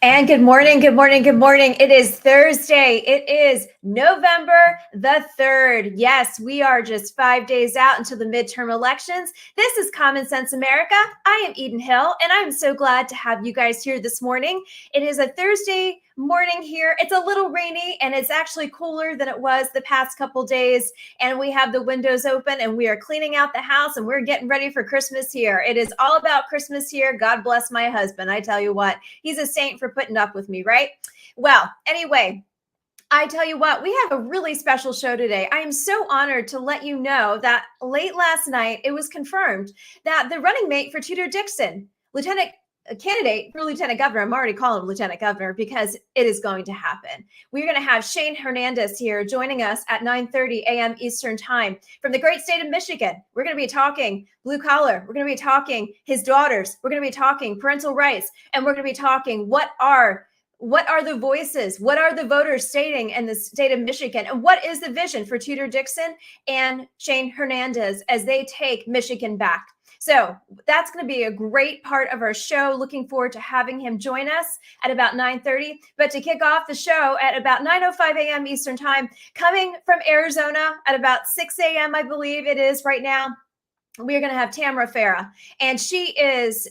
And good morning, good morning, good morning. It is Thursday. It is November the 3rd. Yes, we are just 5 days out until the midterm elections. This is Common Sense America. I am Eden Hill, and I'm so glad to have you guys here this morning. It is a Thursday morning here. It's a little rainy, and it's actually cooler than it was the past couple days. And we have the windows open, and we are cleaning out the house, and we're getting ready for Christmas here. It is all about Christmas here. God bless my husband. I tell you what, he's a saint for putting up with me, right? Well, anyway, I tell you what, we have a really special show today. I am so honored to let you know that late last night, it was confirmed that the running mate for Tudor Dixon, candidate for lieutenant governor, I'm already calling him lieutenant governor because it is going to happen. We're going to have Shane Hernandez here joining us at 9:30 a.m. Eastern time from the great state of Michigan. We're going to be talking blue collar. We're going to be talking his daughters. We're going to be talking parental rights. And we're going to be talking what are the voices? What are the voters stating in the state of Michigan? And what is the vision for Tudor Dixon and Shane Hernandez as they take Michigan back? So that's going to be a great part of our show. Looking forward to having him join us at about 9:30. But to kick off the show at about 9:05 a.m. Eastern time, coming from Arizona at about 6 a.m., I believe it is right now, we are going to have Tamra Farah, and she is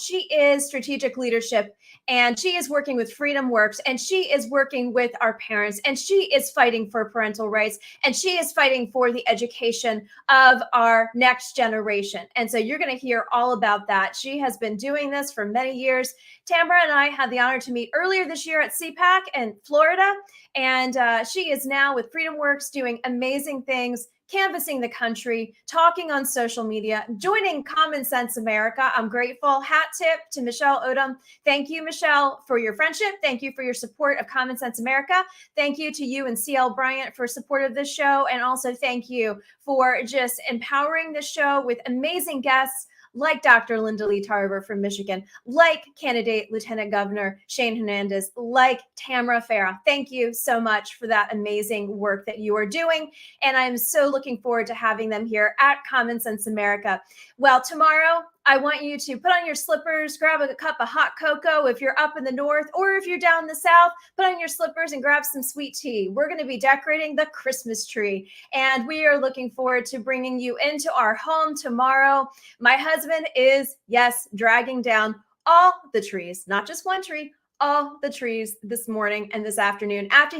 she is strategic leadership, and she is working with Freedworks, and she is working with our parents, and she is fighting for parental rights, and she is fighting for the education of our next generation. And so you're going to hear all about that. She has been doing this for many years. Tamra and I had the honor to meet earlier this year at CPAC in Florida, and she is now with Freedworks doing amazing things, canvassing the country, talking on social media, joining Common Sense America. I'm grateful. Hat tip to Michelle Odom. Thank you, Michelle, for your friendship. Thank you for your support of Common Sense America. Thank you to you and CL Bryant for support of this show. And also thank you for just empowering the show with amazing guests like Dr. Linda Lee Tarver from Michigan, like candidate Lieutenant Governor Shane Hernandez, like Tamra Farah. Thank you so much for that amazing work that you are doing. And I'm so looking forward to having them here at Common Sense America. Well, tomorrow, I want you to put on your slippers, grab a cup of hot cocoa if you're up in the north, or if you're down in the south, put on your slippers and grab some sweet tea. We're going to be decorating the Christmas tree, and we are looking forward to bringing you into our home tomorrow. My husband is, yes, dragging down all the trees, not just one tree, all the trees this morning and this afternoon after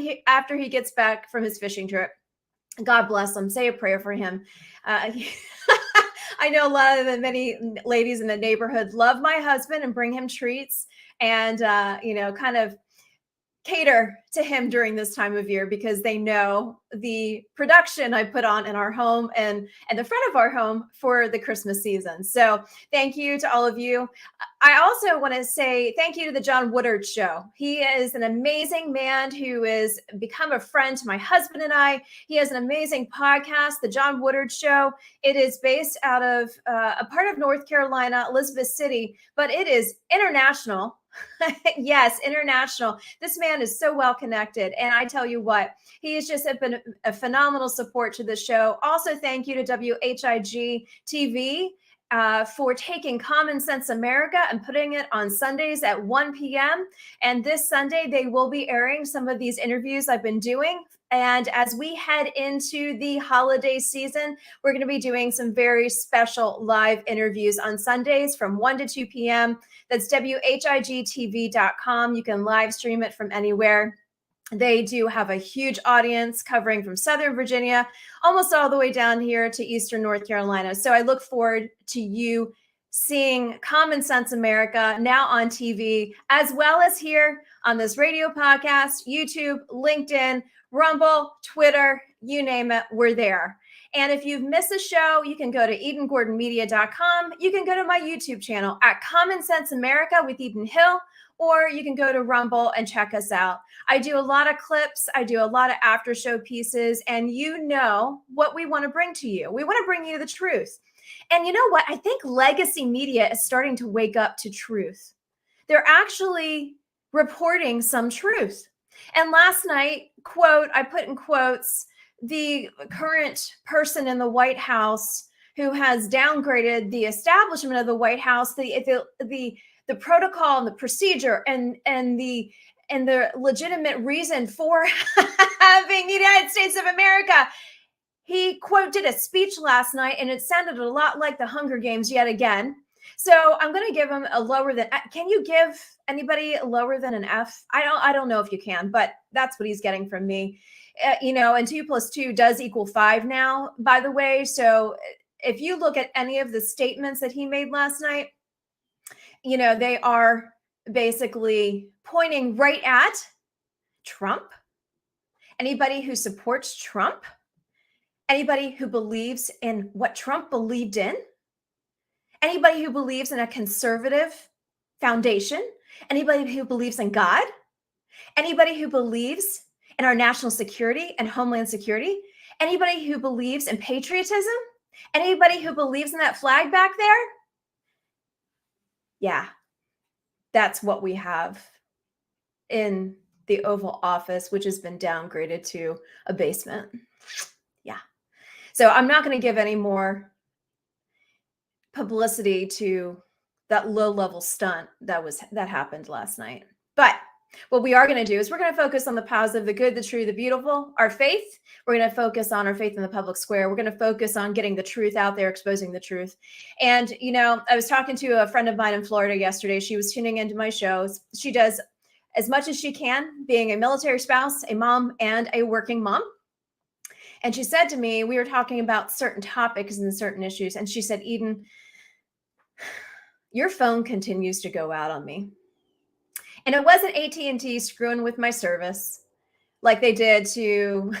he gets back from his fishing trip. God bless him. Say a prayer for him. I know a lot of the many ladies in the neighborhood love my husband and bring him treats and, kind of cater to him during this time of year because they know the production I put on in our home and the front of our home for the Christmas season. So thank you to all of you. I also want to say thank you to the John Woodard Show. He is an amazing man who has become a friend to my husband and I. He has an amazing podcast, the John Woodard Show. It is based out of a part of North Carolina, Elizabeth City, but it is international. Yes, international. This man is so well connected. And I tell you what, he has just been a phenomenal support to the show. Also, thank you to WHIG TV for taking Common Sense America and putting it on Sundays at 1 p.m. And this Sunday, they will be airing some of these interviews I've been doing. And as we head into the holiday season, we're going to be doing some very special live interviews on Sundays from 1 to 2 p.m. That's WHIGTV.com. You can live stream it from anywhere. They do have a huge audience covering from Southern Virginia, almost all the way down here to Eastern North Carolina. So I look forward to you seeing Common Sense America now on TV, as well as here on this radio podcast, YouTube, LinkedIn, Rumble, Twitter, you name it, we're there. And if you've missed a show, you can go to EdenGordonMedia.com. You can go to my YouTube channel at Common Sense America with Eden Hill, or you can go to Rumble and check us out. I do a lot of clips. I do a lot of after show pieces, and you know what we want to bring to you. We want to bring you the truth. And you know what? I think legacy media is starting to wake up to truth. They're actually reporting some truth. And last night, quote, I put in quotes, the current person in the White House who has downgraded the establishment of the White House, the protocol and the procedure and the legitimate reason for having the United States of America. He did a speech last night, and it sounded a lot like the Hunger Games yet again. So I'm going to give him a lower than. Can you give anybody lower than an F? I don't know if you can, but that's what he's getting from me. And 2 + 2 does equal 5 now, by the way. So if you look at any of the statements that he made last night, they are basically pointing right at Trump, anybody who supports Trump, anybody who believes in what Trump believed in, anybody who believes in a conservative foundation, anybody who believes in God, anybody who believes in our national security and homeland security, anybody who believes in patriotism, anybody who believes in that flag back there. Yeah, that's what we have in the Oval Office, which has been downgraded to a basement. Yeah. So I'm not going to give any more publicity to that low-level stunt that happened last night. But what we are going to do is we're going to focus on the positive, the good, the true, the beautiful, our faith. We're going to focus on our faith in the public square. We're going to focus on getting the truth out there, exposing the truth. And, I was talking to a friend of mine in Florida yesterday. She was tuning into my shows. She does as much as she can, being a military spouse, a mom, and a working mom. And she said to me, we were talking about certain topics and certain issues. And she said, Eden, your phone continues to go out on me. And it wasn't AT&T screwing with my service like they did to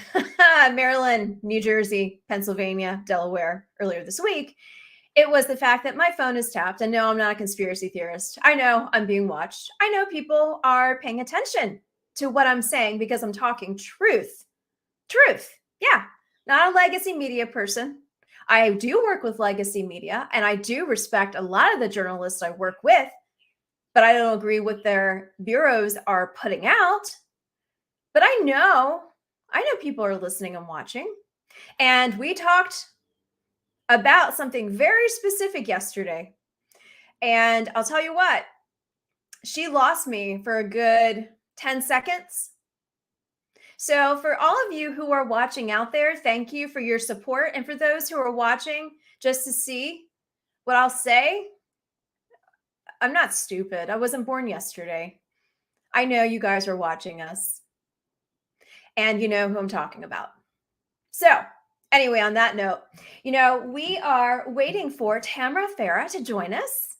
Maryland, New Jersey, Pennsylvania, Delaware earlier this week. It was the fact that my phone is tapped. And no, I'm not a conspiracy theorist. I know I'm being watched. I know people are paying attention to what I'm saying because I'm talking truth. Truth. Yeah. Not a legacy media person. I do work with legacy media, and I do respect a lot of the journalists I work with, but I don't agree with their bureaus are putting out. But I know people are listening and watching. And we talked about something very specific yesterday. And I'll tell you what, she lost me for a good 10 seconds. So for all of you who are watching out there, thank you for your support. And for those who are watching just to see what I'll say, I'm not stupid. I wasn't born yesterday. I know you guys are watching us. And you know who I'm talking about. So anyway, on that note, we are waiting for Tamra Farah to join us.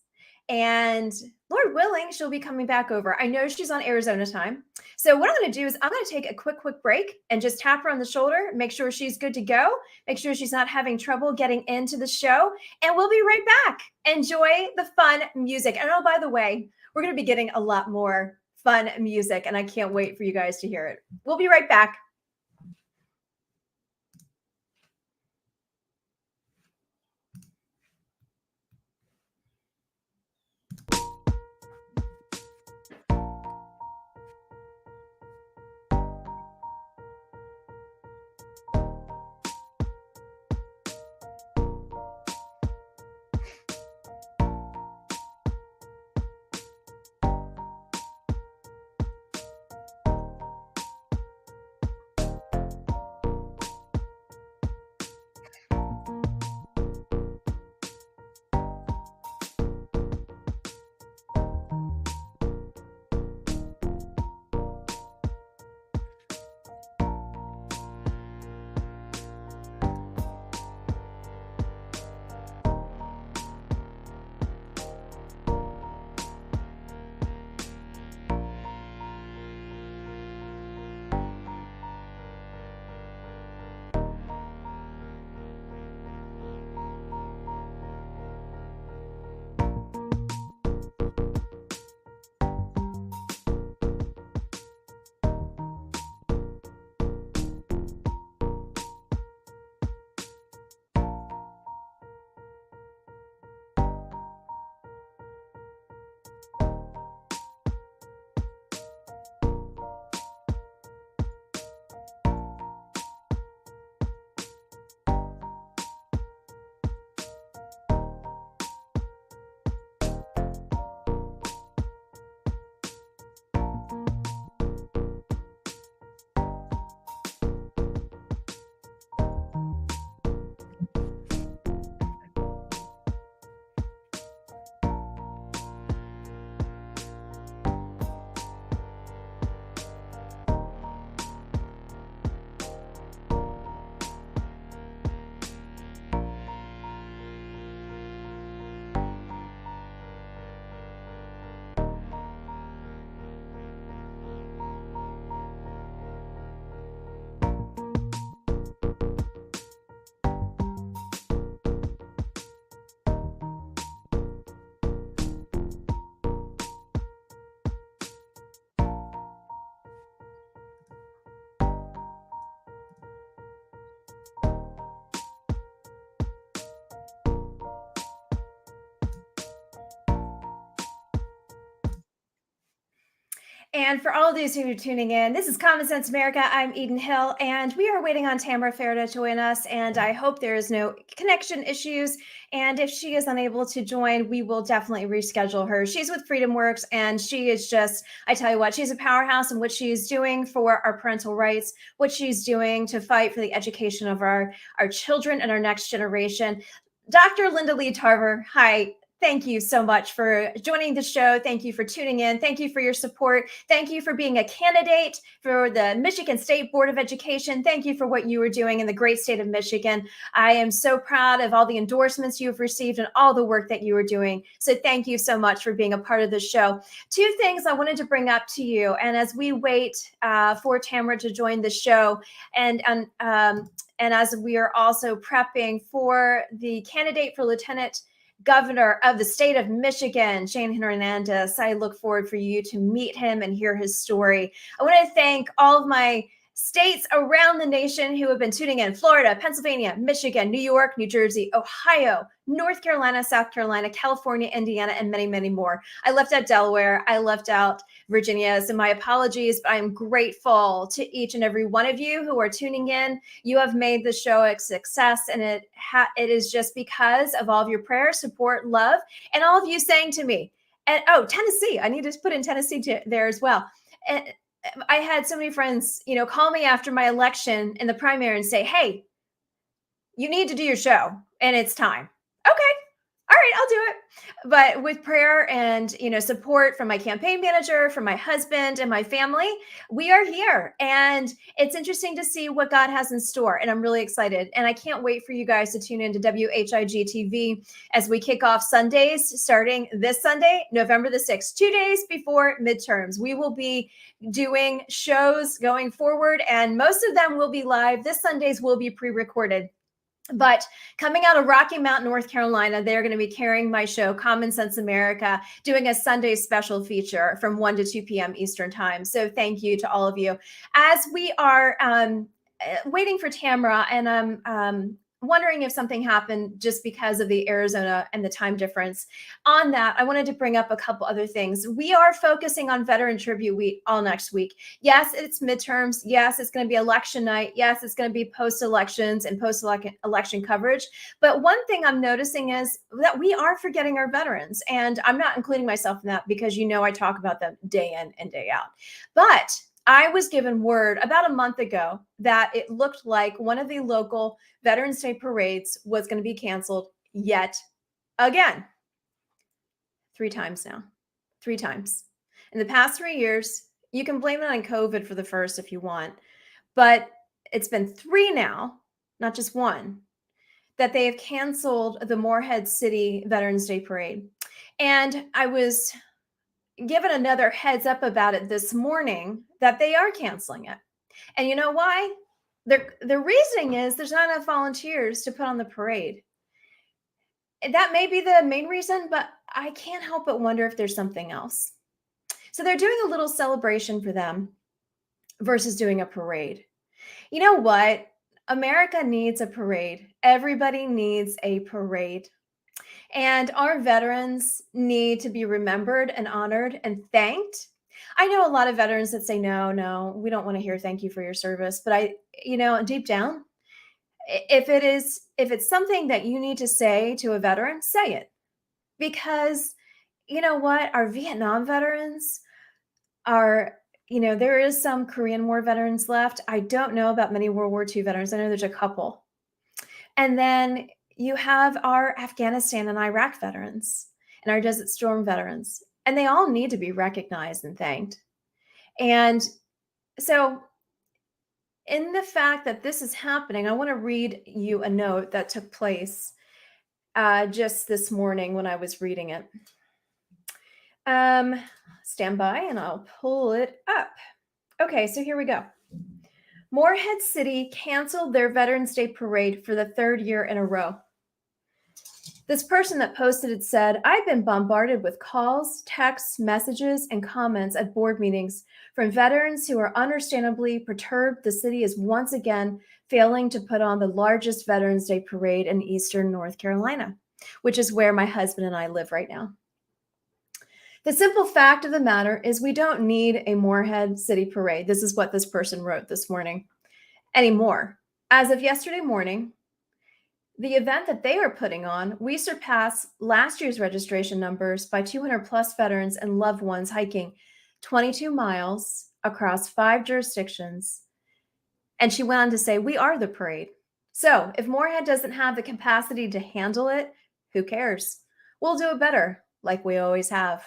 And Lord willing, she'll be coming back over. I know she's on Arizona time. So what I'm going to do is I'm going to take a quick break and just tap her on the shoulder, make sure she's good to go, make sure she's not having trouble getting into the show. And we'll be right back. Enjoy the fun music. And oh, by the way, we're going to be getting a lot more fun music, and I can't wait for you guys to hear it. We'll be right back. And for all of those who are tuning in, this is Common Sense America. I'm Eden Hill, and we are waiting on Tamra Farah to join us. And I hope there is no connection issues. And if she is unable to join, we will definitely reschedule her. She's with Freedworks, and she is just, I tell you what, she's a powerhouse in what she's doing for our parental rights, what she's doing to fight for the education of our children and our next generation. Dr. Linda Lee Tarver, hi. Thank you so much for joining the show. Thank you for tuning in. Thank you for your support. Thank you for being a candidate for the Michigan State Board of Education. Thank you for what you are doing in the great state of Michigan. I am so proud of all the endorsements you've received and all the work that you are doing. So thank you so much for being a part of the show. Two things I wanted to bring up to you. And as we wait for Tamra to join the show, and as we are also prepping for the candidate for Lieutenant Governor of the state of Michigan, Shane Hernandez, I look forward for you to meet him and hear his story. I want to thank all of my states around the nation who have been tuning in: Florida, Pennsylvania, Michigan, New York, New Jersey, Ohio, North Carolina, South Carolina, California, Indiana, and many, many more. I left out Delaware. I left out Virginia. So my apologies, but I'm grateful to each and every one of you who are tuning in. You have made the show a success, and it is just because of all of your prayers, support, love, and all of you saying to me, and Tennessee, I need to put in Tennessee there as well. And I had so many friends, call me after my election in the primary and say, hey, you need to do your show and it's time. Okay. All right, I'll do it. But with prayer and, support from my campaign manager, from my husband and my family, we are here. And it's interesting to see what God has in store. And I'm really excited. And I can't wait for you guys to tune into WHIG TV as we kick off Sundays starting this Sunday, November the 6th, 2 days before midterms. We will be doing shows going forward, and most of them will be live. This Sundays will be pre-recorded. But coming out of Rocky Mount, North Carolina, they're going to be carrying my show, Common Sense America, doing a Sunday special feature from 1 to 2 p.m. Eastern time. So thank you to all of you. As we are waiting for Tamra, and I'm wondering if something happened just because of the Arizona and the time difference. On that, I wanted to bring up a couple other things. We are focusing on Veteran Tribute Week all next week. Yes, it's midterms. Yes, it's going to be election night. Yes, it's going to be post-elections and post-election coverage. But one thing I'm noticing is that we are forgetting our veterans. And I'm not including myself in that because I talk about them day in and day out. But I was given word about a month ago that it looked like one of the local Veterans Day parades was going to be canceled yet again. 3 times now. 3 times. In the past 3 years, you can blame it on COVID for the first if you want, but it's been 3 now, not just 1, that they have canceled the Morehead City Veterans Day Parade. And I was given another heads up about it this morning that they are canceling it. And you know why? The reasoning is there's not enough volunteers to put on the parade. That may be the main reason, but I can't help but wonder if there's something else. So they're doing a little celebration for them versus doing a parade. You know what? America needs a parade. Everybody needs a parade. And our veterans need to be remembered and honored and thanked. I know a lot of veterans that say, no, we don't want to hear thank you for your service. But deep down, if it's something that you need to say to a veteran, say it. Because you know what? Our Vietnam veterans are, there is some Korean War veterans left. I don't know about many World War II veterans. I know there's a couple. And then you have our Afghanistan and Iraq veterans and our Desert Storm veterans, and they all need to be recognized and thanked. And so in the fact that this is happening, I want to read you a note that took place just this morning when I was reading it. Stand by and I'll pull it up. Okay, so here we go. Morehead City canceled their Veterans Day Parade for the 3rd year in a row. This person that posted it said, I've been bombarded with calls, texts, messages, and comments at board meetings from veterans who are understandably perturbed the city is once again failing to put on the largest Veterans Day parade in eastern North Carolina, which is where my husband and I live right now. The simple fact of the matter is we don't need a Moorhead City Parade. This is what this person wrote this morning anymore. As of yesterday morning, the event that they are putting on, we surpass last year's registration numbers by 200 plus veterans and loved ones hiking 22 miles across 5 jurisdictions. And she went on to say, we are the parade. So if Moorhead doesn't have the capacity to handle it, who cares? We'll do it better, like we always have.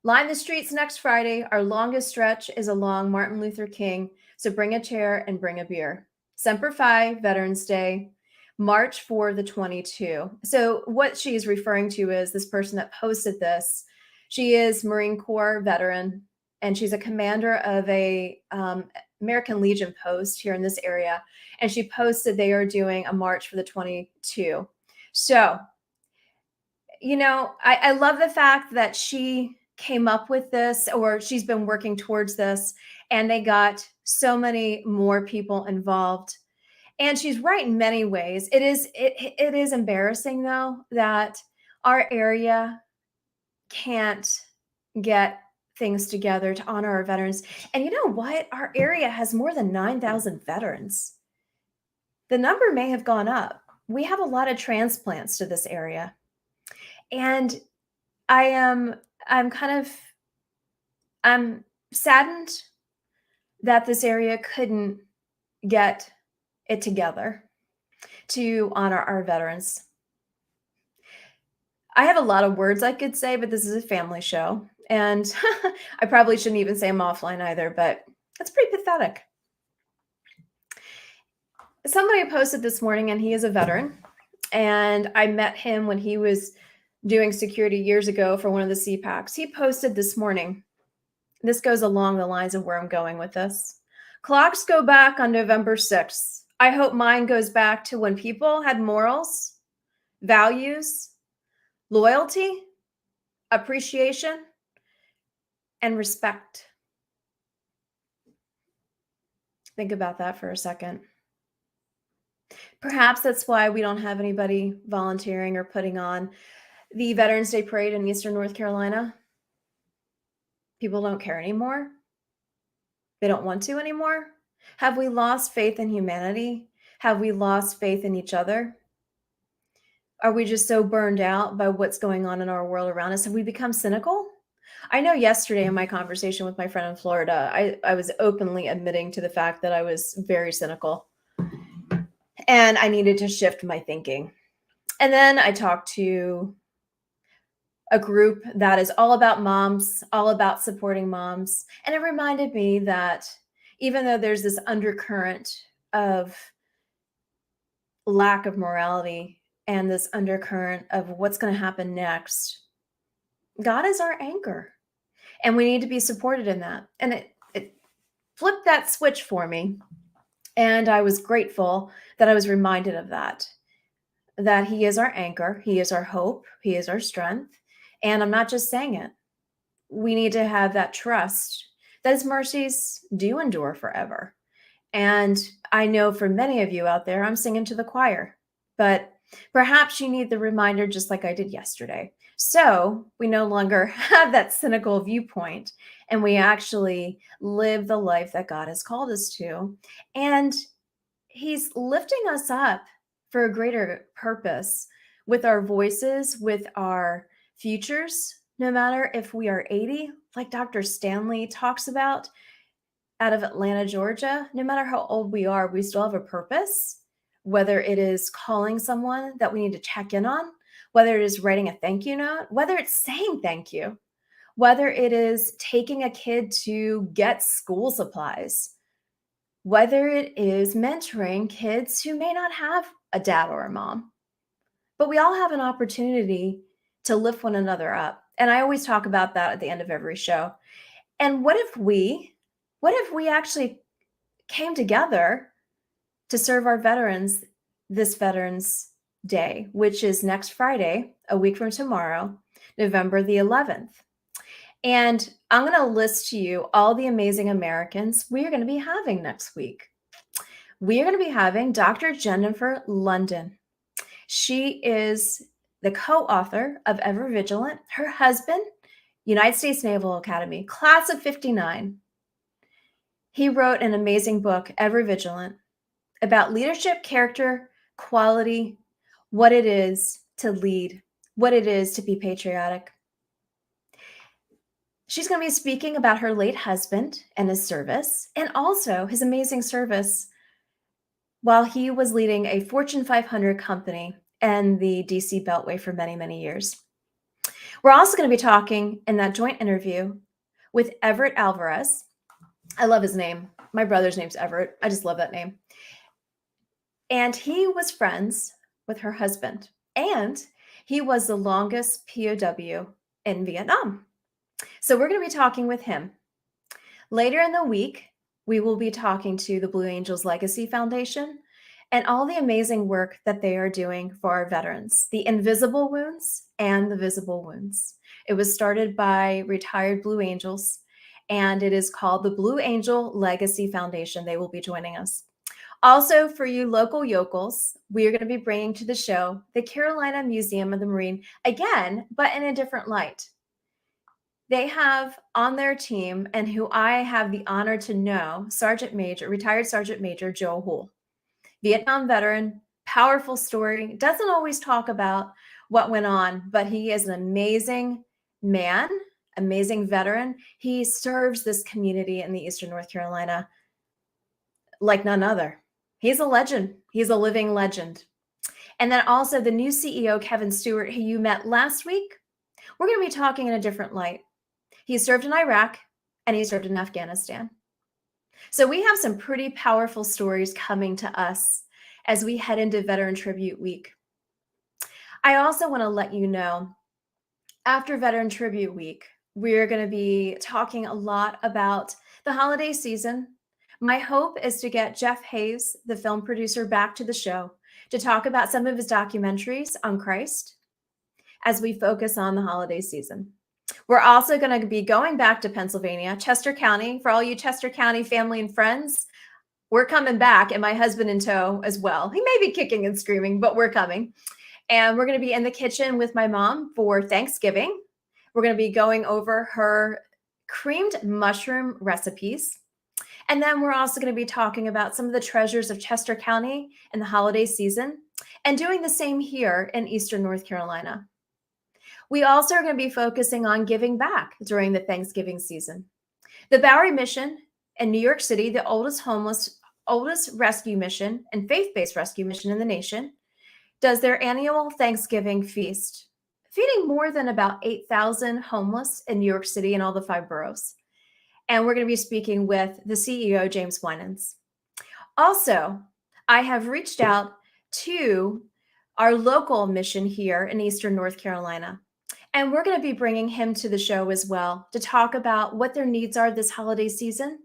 Line the streets next Friday. Our longest stretch is along Martin Luther King, so bring a chair and bring a beer. Semper Fi, Veterans Day, March for the 22. So what she is referring to is this person that posted this. She is Marine Corps veteran, and she's a commander of a American Legion post here in this area. And she posted they are doing a march for the 22. So, I love the fact that she came up with this, or she's been working towards this, and they got so many more people involved. And she's right in many ways. It is embarrassing though that our area can't get things together to honor our veterans. And you know what? Our area has more than 9,000 veterans. The number may have gone up. We have a lot of transplants to this area. And I'm saddened that this area couldn't get it together to honor our veterans. I have a lot of words I could say, but this is a family show. And I probably shouldn't even say them offline either, but that's pretty pathetic. Somebody posted this morning, and he is a veteran. And I met him when he was doing security years ago for one of the CPACs. He posted this morning. This goes along the lines of where I'm going with this. Clocks go back on November 6th. I hope mine goes back to when people had morals, values, loyalty, appreciation, and respect. Think about that for a second. Perhaps that's why we don't have anybody volunteering or putting on the Veterans Day Parade in Eastern North Carolina. People don't care anymore. They don't want to anymore. Have we lost faith in humanity? Have we lost faith in each other? Are we just so burned out by what's going on in our world around us? Have we become cynical? I know yesterday in my conversation with my friend in Florida, I was openly admitting to the fact that I was very cynical and I needed to shift my thinking. And then I talked to a group that is all about moms, all about supporting moms. And it reminded me that even though there's this undercurrent of lack of morality and this undercurrent of what's going to happen next, God is our anchor. And we need to be supported in that. And it flipped that switch for me. And I was grateful that I was reminded of that He is our anchor. He is our hope. He is our strength. And I'm not just saying it. We need to have that trust that his mercies do endure forever. And I know for many of you out there, I'm singing to the choir, but perhaps you need the reminder just like I did yesterday. So we no longer have that cynical viewpoint, and we actually live the life that God has called us to. And he's lifting us up for a greater purpose with our voices, with our futures, no matter if we are 80, like Dr. Stanley talks about out of Atlanta, Georgia. No matter how old we are, we still have a purpose, whether it is calling someone that we need to check in on, whether it is writing a thank you note, whether it's saying thank you, whether it is taking a kid to get school supplies, whether it is mentoring kids who may not have a dad or a mom. But we all have an opportunity to lift one another up. And I always talk about that at the end of every show. And what if we actually came together to serve our veterans this Veterans Day, which is next Friday, a week from tomorrow, November the 11th. And I'm going to list to you all the amazing Americans we are going to be having next week. We are going to be having Dr. Jennifer London. She is the co-author of Ever Vigilant. Her husband United States Naval Academy, class of 59. He wrote an amazing book, Ever Vigilant, about leadership, character, quality, what it is to lead, what it is to be patriotic. She's going to be speaking about her late husband and his service, and also his amazing service while he was leading a Fortune 500 company and the DC Beltway for many, many years. We're also going to be talking in that joint interview with Everett Alvarez. I love his name. My brother's name's Everett. I just love that name. And he was friends with her husband, and he was the longest POW in Vietnam. So we're going to be talking with him. Later in the week, we will be talking to the Blue Angels Legacy Foundation and all the amazing work that they are doing for our veterans, the invisible wounds and the visible wounds. It was started by retired Blue Angels, and it is called the Blue Angel Legacy Foundation. They will be joining us. Also, for you local yokels, we are going to be bringing to the show the Carolina Museum of the Marine again, but in a different light. They have on their team, and who I have the honor to know, retired Sergeant Major Joe Hull, Vietnam veteran, powerful story, doesn't always talk about what went on, but he is an amazing man, amazing veteran. He serves this community in the Eastern North Carolina like none other. He's a legend. He's a living legend. And then also the new CEO, Kevin Stewart, who you met last week, we're going to be talking in a different light. He served in Iraq and he served in Afghanistan. So we have some pretty powerful stories coming to us as we head into Veteran Tribute Week. I also want to let you know, after Veteran Tribute Week, we're going to be talking a lot about the holiday season. My hope is to get Jeff Hayes, the film producer, back to the show to talk about some of his documentaries on Christ as we focus on the holiday season. We're also going to be going back to Pennsylvania, Chester County. For all you Chester County family and friends, we're coming back, and my husband in tow as well. He may be kicking and screaming, but we're coming. And we're going to be in the kitchen with my mom for Thanksgiving. We're going to be going over her creamed mushroom recipes. And then we're also going to be talking about some of the treasures of Chester County in the holiday season and doing the same here in Eastern North Carolina. We also are going to be focusing on giving back during the Thanksgiving season. The Bowery Mission in New York City, the oldest rescue mission and faith-based rescue mission in the nation, does their annual Thanksgiving feast, feeding more than about 8,000 homeless in New York City and all the 5 boroughs. And we're going to be speaking with the CEO, James Winans. Also, I have reached out to our local mission here in Eastern North Carolina. And we're going to be bringing him to the show as well to talk about what their needs are this holiday season.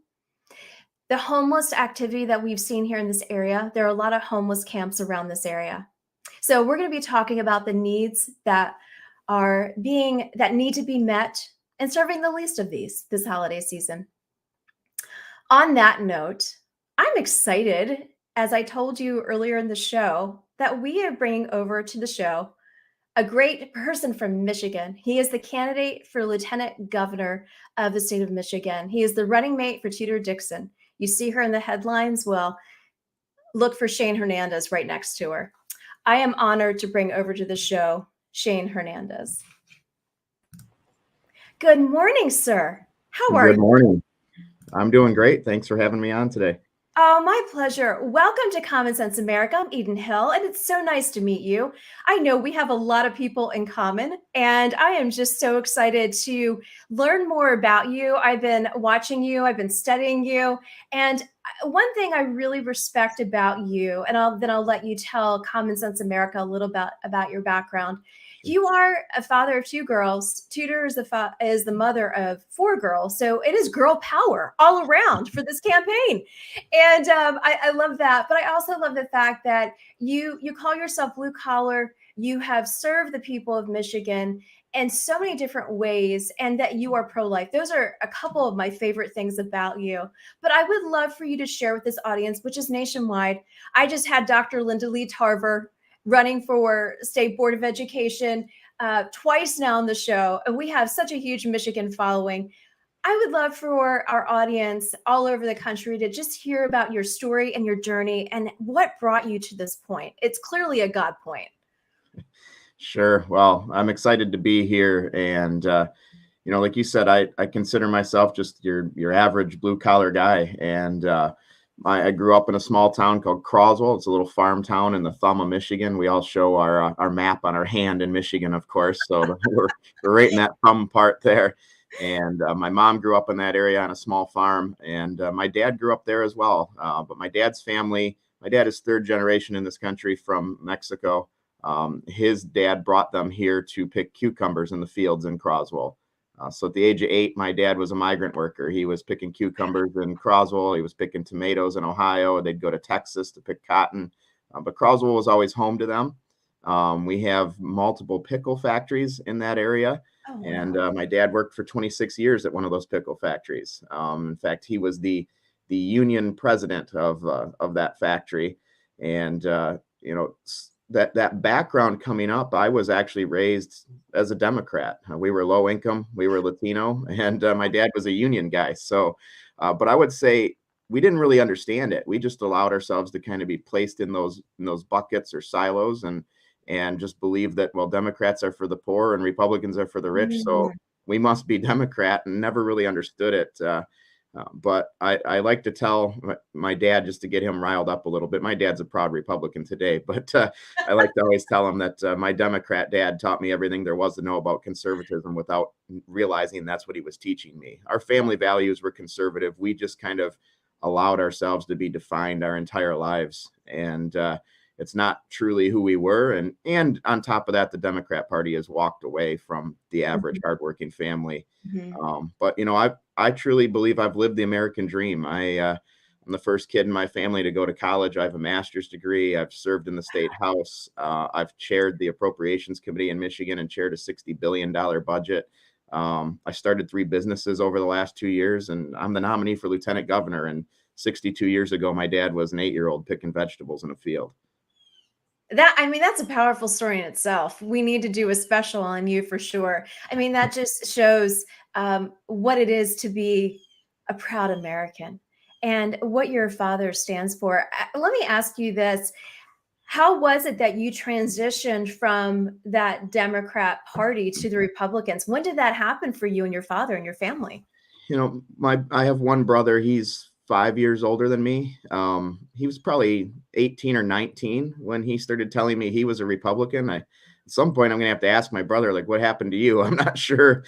The homeless activity that we've seen here in this area, there are a lot of homeless camps around this area. So we're going to be talking about the needs that need to be met and serving the least of these this holiday season. On that note, I'm excited, as I told you earlier in the show, that we are bringing over to the show a great person from Michigan. He is the candidate for lieutenant governor of the state of Michigan. He is the running mate for Tutor Dixon. You see her in the headlines? Well, look for Shane Hernandez right next to her. I am honored to bring over to the show Shane Hernandez. Good morning, sir. How are you? Good morning. I'm doing great. Thanks for having me on today. Oh, my pleasure. Welcome to Common Sense America. I'm Eden Hill, and it's so nice to meet you. I know we have a lot of people in common, and I am just so excited to learn more about you. I've been watching you, I've been studying you, and one thing I really respect about you, and I'll let you tell Common Sense America a little bit about your background. You are a father of 2 girls. Tudor is the mother of 4 girls. So it is girl power all around for this campaign. And I love that. But I also love the fact that you call yourself blue collar. You have served the people of Michigan in so many different ways, and that you are pro-life. Those are a couple of my favorite things about you. But I would love for you to share with this audience, which is nationwide. I just had Dr. Linda Lee Tarver running for State Board of Education. twice now on the show, and we have such a huge Michigan following. I would love for our audience all over the country to just hear about your story and your journey and what brought you to this point. It's clearly a God point. Sure. Well, I'm excited to be here. And, like you said, I consider myself just your average blue collar guy. And I grew up in a small town called Croswell. It's a little farm town in the thumb of Michigan. We all show our map on our hand in Michigan, of course. So we're right in that thumb part there. And my mom grew up in that area on a small farm, and my dad grew up there as well. But my dad's family, my dad is third generation in this country from Mexico. His dad brought them here to pick cucumbers in the fields in Croswell. So at the age of 8, my dad was a migrant worker. He was picking cucumbers in Croswell. He was picking tomatoes in Ohio. They'd go to Texas to pick cotton. But Croswell was always home to them. We have multiple pickle factories in that area. Oh, wow. And my dad worked for 26 years at one of those pickle factories. In fact, he was the union president of that factory. And, that background coming up, I was actually raised as a Democrat. We were low income, we were Latino, and my dad was a union guy. So, but I would say we didn't really understand it. We just allowed ourselves to kind of be placed in those buckets or silos, and just believe that, well, Democrats are for the poor and Republicans are for the rich. So we must be Democrat, and never really understood it. But I like to tell my dad, just to get him riled up a little bit. My dad's a proud Republican today, but I like to always tell him that my Democrat dad taught me everything there was to know about conservatism without realizing that's what he was teaching me. Our family values were conservative. We just kind of allowed ourselves to be defined our entire lives. And it's not truly who we were. And on top of that, the Democrat Party has walked away from the average hardworking family. But I truly believe I've lived the American dream. I'm the first kid in my family to go to college. I have a master's degree. I've served in the state house. I've chaired the appropriations committee in Michigan and chaired a $60 billion budget. I started 3 businesses over the last 2 years, and I'm the nominee for lieutenant governor. And 62 years ago, my dad was an 8-year-old picking vegetables in a field. That's a powerful story in itself. We need to do a special on you for sure. That just shows what it is to be a proud American and what your father stands for. Let me ask you this. How was it that you transitioned from that Democrat Party to the Republicans? When did that happen for you and your father and your family? I have one brother. He's 5 years older than me. He was probably 18 or 19 when he started telling me he was a Republican. At some point, I'm going to have to ask my brother, like, what happened to you? I'm not sure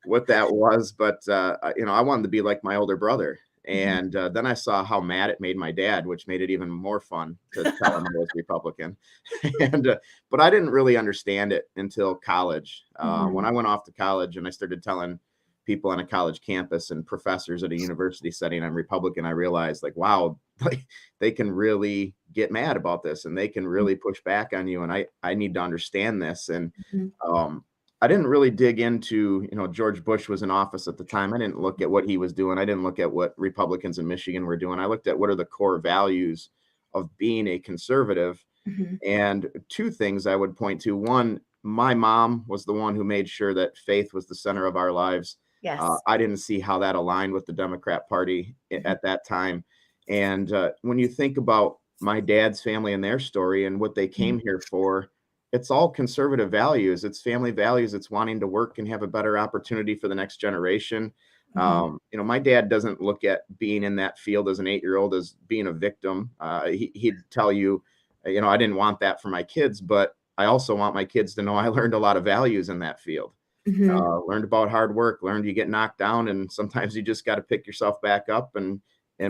what that was, but I wanted to be like my older brother. And then I saw how mad it made my dad, which made it even more fun to tell him I was Republican. But I didn't really understand it until college. When I went off to college and I started telling people on a college campus and professors at a university setting I'm Republican, I realized, like, wow, like, they can really get mad about this and they can really push back on you. And I need to understand this. And I didn't really dig into, George Bush was in office at the time. I didn't look at what he was doing. I didn't look at what Republicans in Michigan were doing. I looked at what are the core values of being a conservative. And 2 things I would point to. One, my mom was the one who made sure that faith was the center of our lives. Yes. I didn't see how that aligned with the Democrat Party at that time. And when you think about my dad's family and their story and what they came here for, it's all conservative values. It's family values. It's wanting to work and have a better opportunity for the next generation. My dad doesn't look at being in that field as an 8-year-old as being a victim. He'd tell you, I didn't want that for my kids, but I also want my kids to know I learned a lot of values in that field. Learned about hard work, learned you get knocked down and sometimes you just got to pick yourself back up and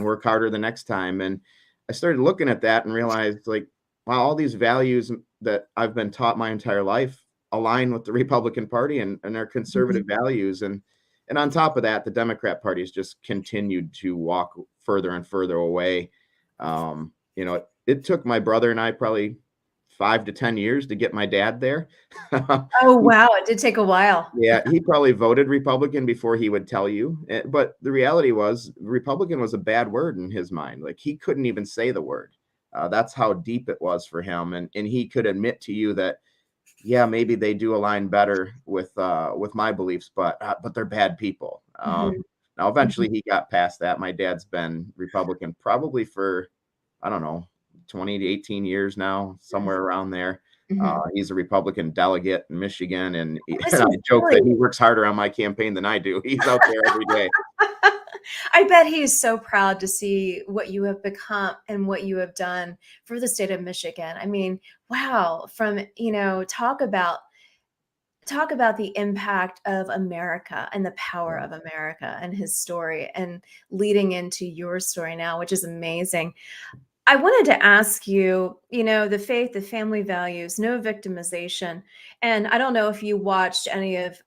work harder the next time. And I started looking at that and realized, like, wow, all these values that I've been taught my entire life align with the Republican Party and their conservative values. And on top of that, the Democrat Party has just continued to walk further and further away. It took my brother and I probably 5 to 10 years to get my dad there. Oh, wow. It did take a while. Yeah, he probably voted Republican before he would tell you. But the reality was Republican was a bad word in his mind. Like, he couldn't even say the word. That's how deep it was for him. And he could admit to you that yeah, maybe they do align better with my beliefs, but they're bad people. Mhm, Now, mhm, eventually, he got past that. My dad's been Republican probably for, I don't know, 20 to 18 years now, mhm, somewhere around there. mhm. He's a Republican delegate in Michigan, and, Was and I he joke that really? he works harder on my campaign than I do. He's out there every day. I bet he is so proud to see what you have become and what you have done for the state of Michigan. I mean, wow, from, talk about the impact of America and the power Yeah. of America and his story and leading into your story now, which is amazing. I wanted to ask you, the faith, the family values, no victimization. And I don't know if you watched any of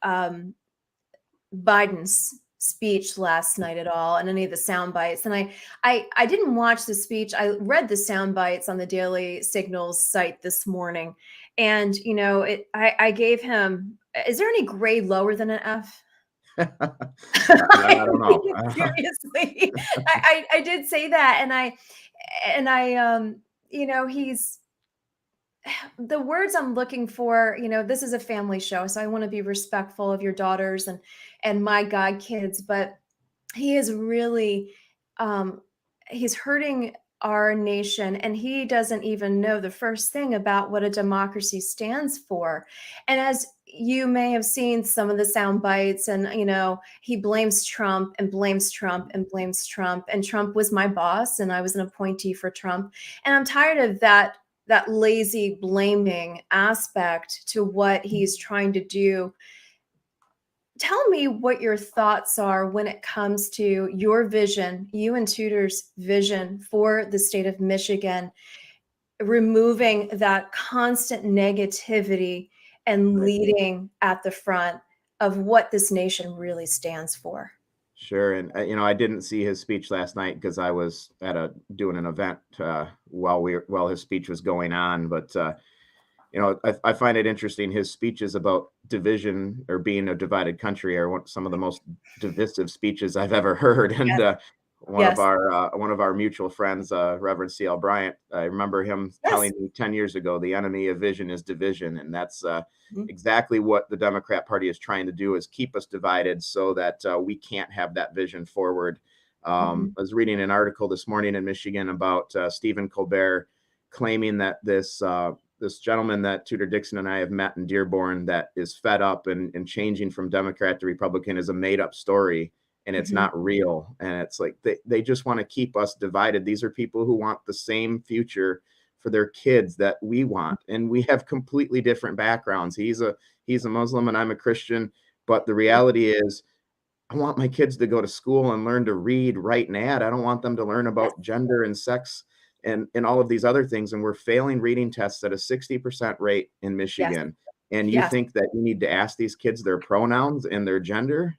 Biden's speech last night at all and any of the sound bites. And I didn't watch the speech. I read the sound bites on the Daily Signals site this morning. And I gave him, is there any grade lower than an F? I I don't know. mean, seriously. I did say that, and he's the words I'm looking for. This is a family show, so I want to be respectful of your daughters and my god kids, but he is really um he's hurting our nation, and he doesn't even know the first thing about what a democracy stands for. And as you may have seen some of the sound bites, and he blames Trump and blames Trump and blames Trump, and Trump was my boss and I was an appointee for Trump. And I'm tired of that lazy blaming aspect to what he's trying to do. Tell me what your thoughts are when it comes to your vision, you and Tudor's vision for the state of Michigan, removing that constant negativity and Right. leading at the front of what this nation really stands for. Sure, and I didn't see his speech last night because I was doing an event while his speech was going on. But I find it interesting. His speeches about division or being a divided country are some of the most divisive speeches I've ever heard. And Yes, yes, one of our mutual friends, Reverend C.L. Bryant, I remember him yes. telling me 10 years ago, the enemy of vision is division, and that's Mhm, exactly what the Democrat Party is trying to do: is keep us divided so that we can't have that vision forward. mhm, I was reading an article this morning in Michigan about Stephen Colbert claiming that this gentleman that Tudor Dixon and I have met in Dearborn that is fed up and changing from Democrat to Republican is a made up story, and it's mhm, not real. And it's like they just want to keep us divided. These are people who want the same future for their kids that we want. And we have completely different backgrounds. He's a Muslim and I'm a Christian. But the reality is I want my kids to go to school and learn to read, write, and add. I don't want them to learn yes, about gender and sex and all of these other things. And we're failing reading tests at a 60% rate in yes, Michigan. And you yes. think that you need to ask these kids their pronouns and their gender?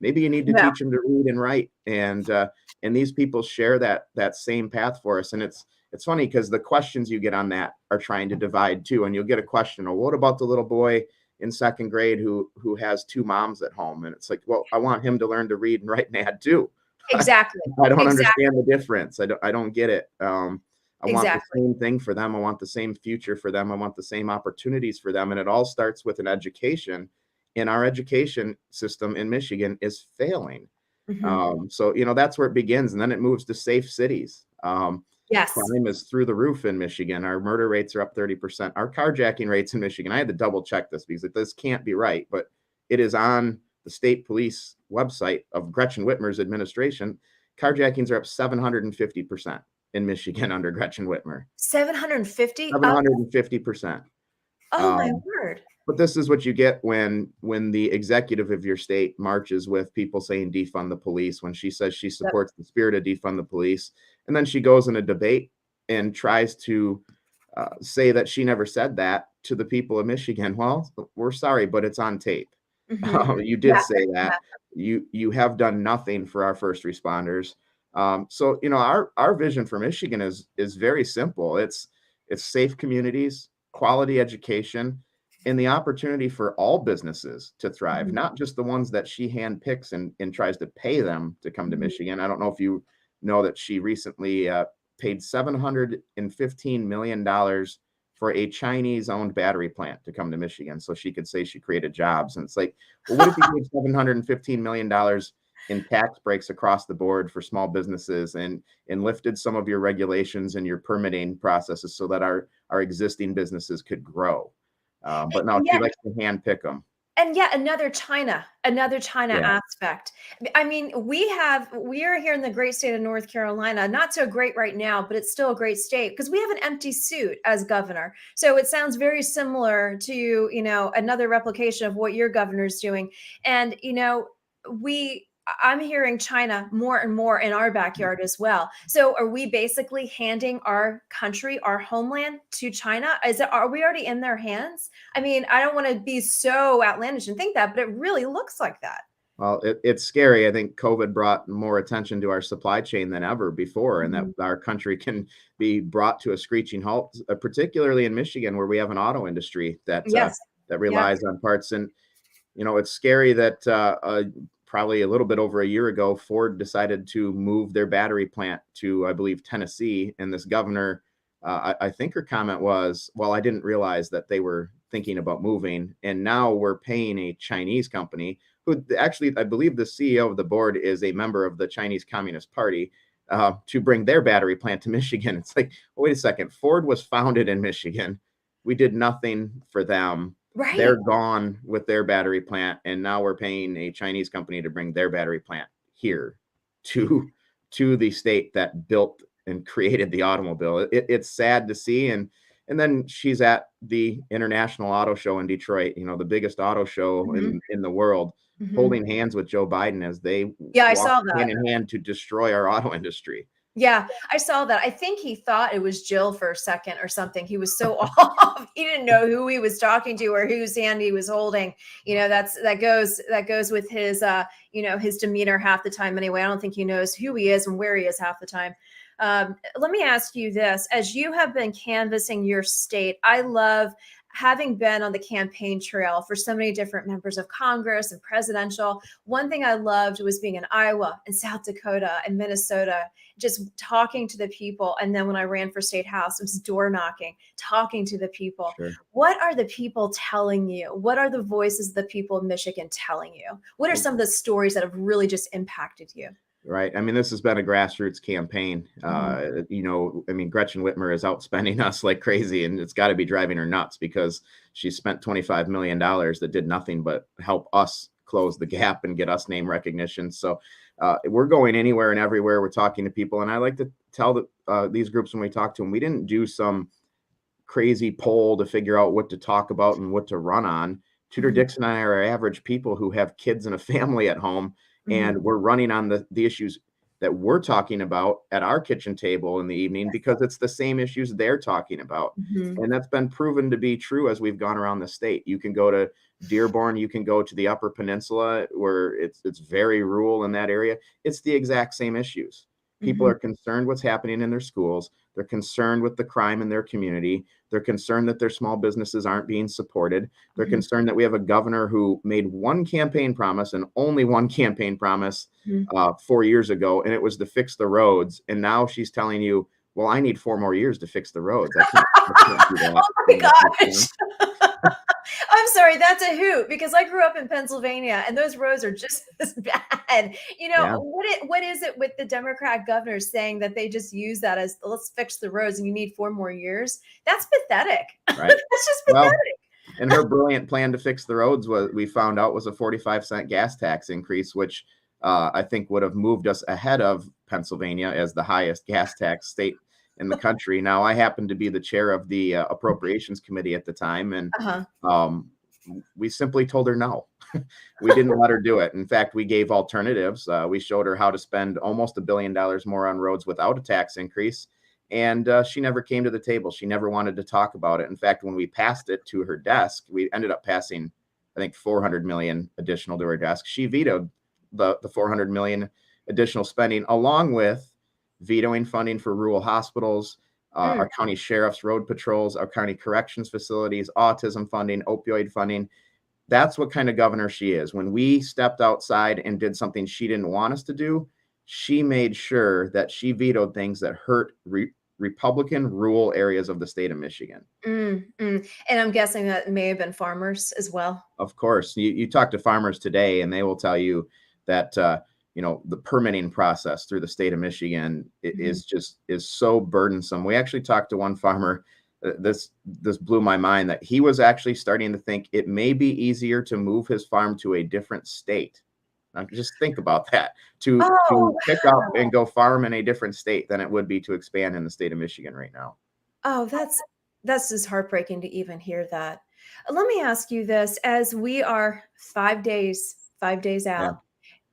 Maybe you need to No, teach them to read and write. And these people share that same path for us. And it's funny because the questions you get on that are trying to divide too. And you'll get a question, well, what about the little boy in second grade who has two moms at home? And it's like, well, I want him to learn to read and write and add too. exactly, I don't exactly, understand the difference. I don't get it. I want the exactly. same thing for them. I want the same future for them. I want the same opportunities for them. And it all starts with an education. And our education system in Michigan is failing. Mhm. So that's where it begins, and then it moves to safe cities. Yes. Crime is through the roof in Michigan. Our murder rates are up 30%. Our carjacking rates in Michigan, I had to double check this because this can't be right, but it is on the state police website of Gretchen Whitmer's administration. Carjackings are up 750% in Michigan under Gretchen Whitmer. 750 up? 750%. Oh my Um, word. but this is what you get when the executive of your state marches with people saying defund the police, when she says she Yep. supports the spirit of defund the police, and then she goes in a debate and tries to say that she never said that to the people of Michigan. Well, we're sorry, but it's on tape. Mhm. You did Yeah, say yeah. that. You have done nothing for our first responders. So our vision for Michigan is very simple. It's safe communities, quality education, and the opportunity for all businesses to thrive, Mhm, not just the ones that she handpicks and tries to pay them to come to mhm. Michigan. I don't know if you know that she recently paid $715 million for a Chinese-owned battery plant to come to Michigan so she could say she created jobs. And it's like, well, what if you gave $715 million in tax breaks across the board for small businesses and lifted some of your regulations and your permitting processes so that our existing businesses could grow? But no, And she yet, likes to handpick them. and yet another China Yeah. aspect. I mean, we are here in the great state of North Carolina, not so great right now, but it's still a great state because we have an empty suit as governor. So it sounds very similar to, another replication of what your governor's doing. And, I'm hearing China more and more in our backyard as well. So are we basically handing our country, our homeland to China? Are we already in their hands? I mean, I don't want to be so outlandish and think that, but it really looks like that. Well, it's scary. I think COVID brought more attention to our supply chain than ever before, and that our country can be brought to a screeching halt, particularly in Michigan, where we have an auto industry that Yes. that relies on parts. And it's scary that probably a little bit over a year ago, Ford decided to move their battery plant to, I believe, Tennessee. And this governor, I think her comment was, well, I didn't realize that they were thinking about moving. And now we're paying a Chinese company who actually, I believe the CEO of the board is a member of the Chinese Communist Party, to bring their battery plant to Michigan. It's like, wait a second, Ford was founded in Michigan. We did nothing for them. Right. They're gone with their battery plant, and now we're paying a Chinese company to bring their battery plant here to the state that built and created the automobile. It's sad to see. And then she's at the International Auto Show in Detroit, the biggest auto show in the world, holding hands with Joe Biden as they I walk saw that. hand in hand to destroy our auto industry. Yeah, I saw that. I think he thought it was Jill for a second or something. He was so off. He didn't know who he was talking to or whose hand he was holding. That goes with his his demeanor half the time anyway. I don't think he knows who he is and where he is half the time. Let me ask you this. As you have been canvassing your state, I love having been on the campaign trail for so many different members of Congress and presidential. One thing I loved was being in Iowa and South Dakota and Minnesota, just talking to the people. And then when I ran for state house, it was door knocking, talking to the people. Sure. What are the people telling you? What are the voices of the people of Michigan telling you? What are some of the stories that have really just impacted you? Right. I mean, this has been a grassroots campaign. I mean, Gretchen Whitmer is outspending us like crazy, and it's got to be driving her nuts because she spent $25 million that did nothing but help us close the gap and get us name recognition. So we're going anywhere and everywhere. We're talking to people. And I like to tell these groups when we talk to them, we didn't do some crazy poll to figure out what to talk about and what to run on. Tudor Dixon and I are average people who have kids and a family at home. And we're running on the issues that we're talking about at our kitchen table in the evening because it's the same issues they're talking about. And that's been proven to be true as we've gone around the state. You can go to Dearborn, you can go to the Upper Peninsula where it's very rural in that area. It's the exact same issues. People are concerned what's happening in their schools. They're concerned with the crime in their community. They're concerned that their small businesses aren't being supported. They're concerned that we have a governor who made one campaign promise and only one campaign promise 4 years ago, and it was to fix the roads. And now she's telling you, well, I need 4 more years to fix the roads. I can't do that. Oh my gosh. I'm sorry, that's a hoot because I grew up in Pennsylvania and those roads are just as bad. What is it with the Democrat governors saying that they just use that as let's fix the roads and you need 4 more years? That's pathetic. Right. That's just pathetic. And her brilliant plan to fix the roads we found out was a 45-cent gas tax increase, which I think would have moved us ahead of Pennsylvania as the highest gas tax state in the country. Now, I happened to be the chair of the Appropriations Committee at the time, and we simply told her no. We didn't let her do it. In fact, we gave alternatives. We showed her how to spend almost $1 billion more on roads without a tax increase, and she never came to the table. She never wanted to talk about it. In fact, when we passed it to her desk, we ended up passing, I think, $400 million additional to her desk. She vetoed the $400 million additional spending, along with vetoing funding for rural hospitals, our county sheriff's road patrols, our county corrections facilities, autism funding, opioid funding. That's what kind of governor she is. When we stepped outside and did something she didn't want us to do, she made sure that she vetoed things that hurt Republican rural areas of the state of Michigan. And I'm guessing that may have been farmers as well. Of course, you talk to farmers today, and they will tell you that the permitting process through the state of Michigan is so burdensome. We actually talked to one farmer. This blew my mind, that he was actually starting to think it may be easier to move his farm to a different state. Now, just think about that, to pick up and go farm in a different state than it would be to expand in the state of Michigan right now. Oh, that's just heartbreaking to even hear that. Let me ask you this: as we are 5 days out,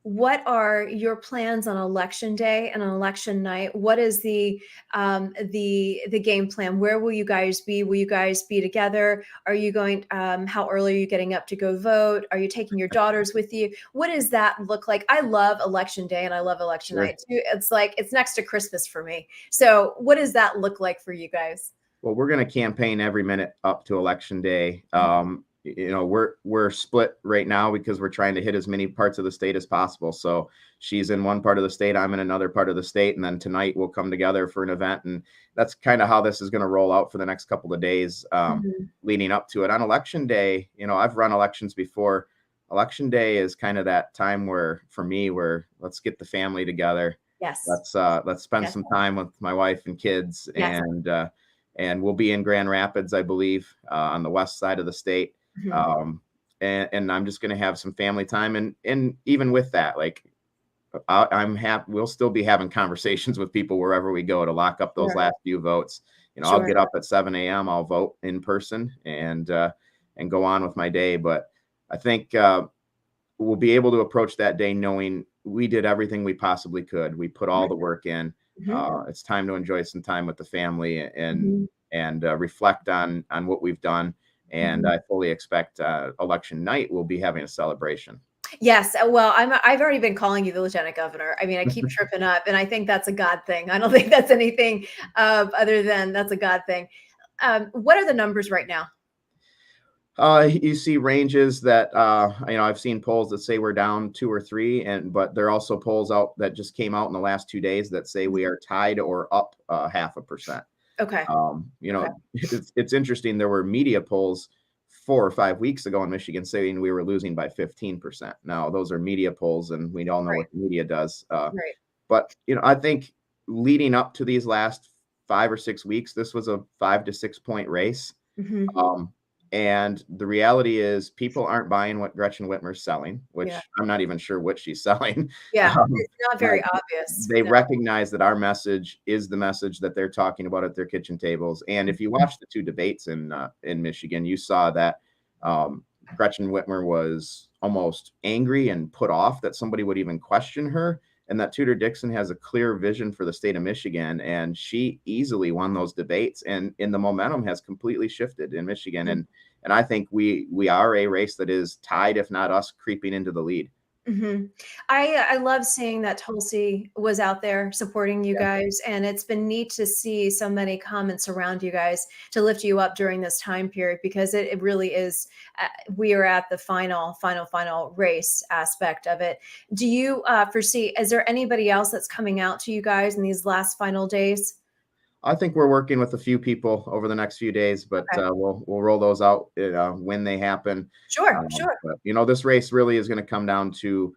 what are your plans on election day and on election night? What is the game plan? Where will you guys be? Will you guys be together? Are you going? How early are you getting up to go vote? Are you taking your daughters with you? What does that look like? I love election day and I love election night too. It's like it's next to Christmas for me. So, what does that look like for you guys? Well, we're going to campaign every minute up to election day. We're split right now because we're trying to hit as many parts of the state as possible. So she's in one part of the state, I'm in another part of the state, and then tonight we'll come together for an event, and that's kind of how this is going to roll out for the next couple of days leading up to it. On election day, I've run elections before. Election day is kind of that time where let's get the family together. Yes. Let's spend some time with my wife and kids, and we'll be in Grand Rapids, I believe, on the west side of the state. And I'm just going to have some family time. And even with that, like we'll still be having conversations with people wherever we go to lock up those last few votes. I'll get up at 7 a.m. I'll vote in person and go on with my day. But I think we'll be able to approach that day knowing we did everything we possibly could. We put all the work in. It's time to enjoy some time with the family and reflect on what we've done. And I fully expect election night we'll be having a celebration. Yes. Well, I've already been calling you the Lieutenant Governor. I mean, I keep tripping up, and I think that's a God thing. I don't think that's anything other than that's a God thing. What are the numbers right now? You see ranges that I've seen polls that say we're down 2 or 3, but there are also polls out that just came out in the last 2 days that say we are tied or up 0.5%. Okay. It's interesting. There were media polls 4 or 5 weeks ago in Michigan saying we were losing by 15%. Now those are media polls, and we all know what the media does. But I think leading up to these last 5 or 6 weeks, this was a 5 to 6 point race. And the reality is people aren't buying what Gretchen Whitmer's selling, which I'm not even sure what she's selling. It's not very obvious. They recognize that our message is the message that they're talking about at their kitchen tables. And if you watch the 2 debates in Michigan, you saw that Gretchen Whitmer was almost angry and put off that somebody would even question her, and that Tudor Dixon has a clear vision for the state of Michigan, and she easily won those debates, and the momentum has completely shifted in Michigan. And I think we are a race that is tied, if not us creeping into the lead. I love seeing that Tulsi was out there supporting you guys, and it's been neat to see so many comments around you guys to lift you up during this time period, because it really is. We are at the final race aspect of it. Do you foresee? Is there anybody else that's coming out to you guys in these last final days? I think we're working with a few people over the next few days, but we'll roll those out when they happen. Sure. But this race really is going to come down to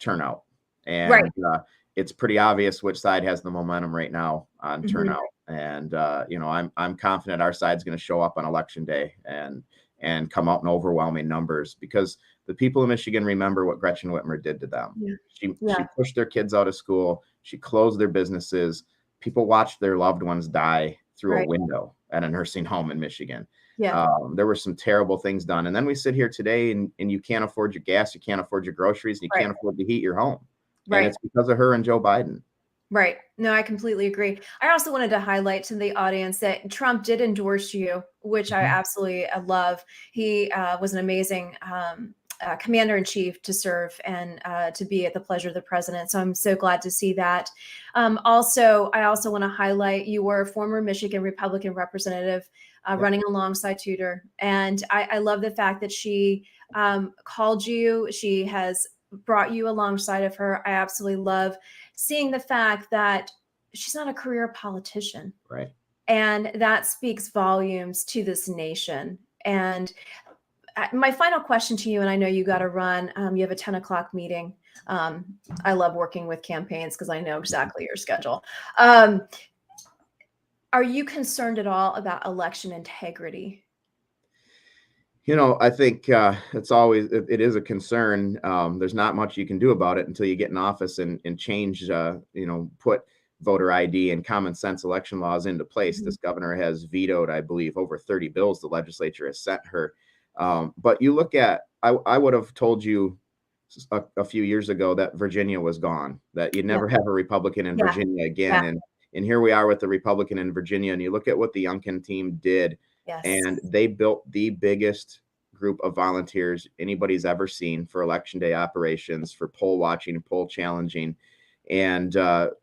turnout, and it's pretty obvious which side has the momentum right now on turnout. And I'm confident our side's going to show up on election day and come out in overwhelming numbers, because the people of Michigan remember what Gretchen Whitmer did to them. She pushed their kids out of school. She closed their businesses. People watched their loved ones die through a window at a nursing home in Michigan. There were some terrible things done. And then we sit here today and you can't afford your gas, you can't afford your groceries, and you can't afford to heat your home. And it's because of her and Joe Biden. Right. No, I completely agree. I also wanted to highlight to the audience that Trump did endorse you, which I absolutely love. He was an amazing commander-in-chief to serve and to be at the pleasure of the president. So I'm so glad to see that. I also want to highlight you were a former Michigan Republican representative running alongside Tudor. And I love the fact that she called you. She has brought you alongside of her. I absolutely love seeing the fact that she's not a career politician. Right. And that speaks volumes to this nation. And my final question to you, and I know you got to run, you have a 10 o'clock meeting. I love working with campaigns because I know exactly your schedule. Are you concerned at all about election integrity? I think it is a concern. There's not much you can do about it until you get in office and change, put voter ID and common sense election laws into place. Mm-hmm. This governor has vetoed, I believe, over 30 bills the legislature has sent her. But you look at, I would have told you a few years ago that Virginia was gone, that you'd never have a Republican in Virginia again. And here we are with the Republican in Virginia. And you look at what the Youngkin team did. Yes. And they built the biggest group of volunteers anybody's ever seen for election day operations, for poll watching and poll challenging. And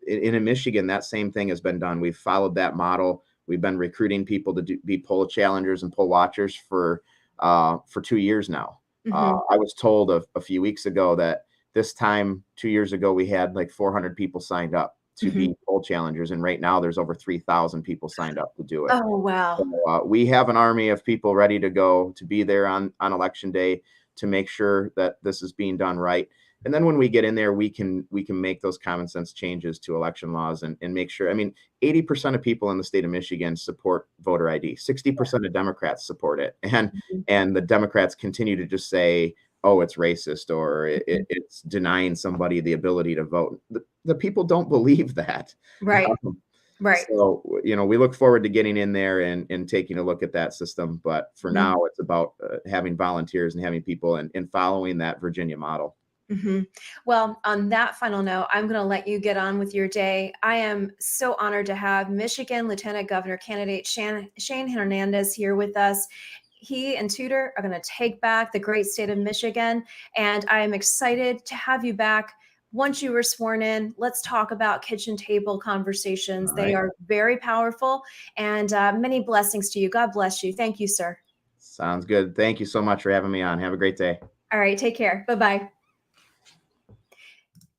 in Michigan, that same thing has been done. We've followed that model. We've been recruiting people to be poll challengers and poll watchers for 2 years now. Mm-hmm. I was told a few weeks ago that this time 2 years ago, we had like 400 people signed up to be poll challengers. And right now there's over 3,000 people signed up to do it. Oh, wow. So, we have an army of people ready to go to be there on election day to make sure that this is being done right. And then when we get in there, we can make those common sense changes to election laws and make sure. I mean, 80% of people in the state of Michigan support voter ID. 60% of Democrats support it. And the Democrats continue to just say, oh, it's racist, or it's denying somebody the ability to vote. The people don't believe that. Right. Right. So, we look forward to getting in there and taking a look at that system. But for now, it's about having volunteers and having people and following that Virginia model. Mm-hmm. Well, on that final note, I'm going to let you get on with your day. I am so honored to have Michigan Lieutenant Governor candidate Shane Hernandez here with us. He and Tudor are going to take back the great state of Michigan, and I am excited to have you back. Once you were sworn in, let's talk about kitchen table conversations. They are very powerful, and many blessings to you. God bless you. Thank you, sir. Sounds good. Thank you so much for having me on. Have a great day. All right. Take care. Bye-bye.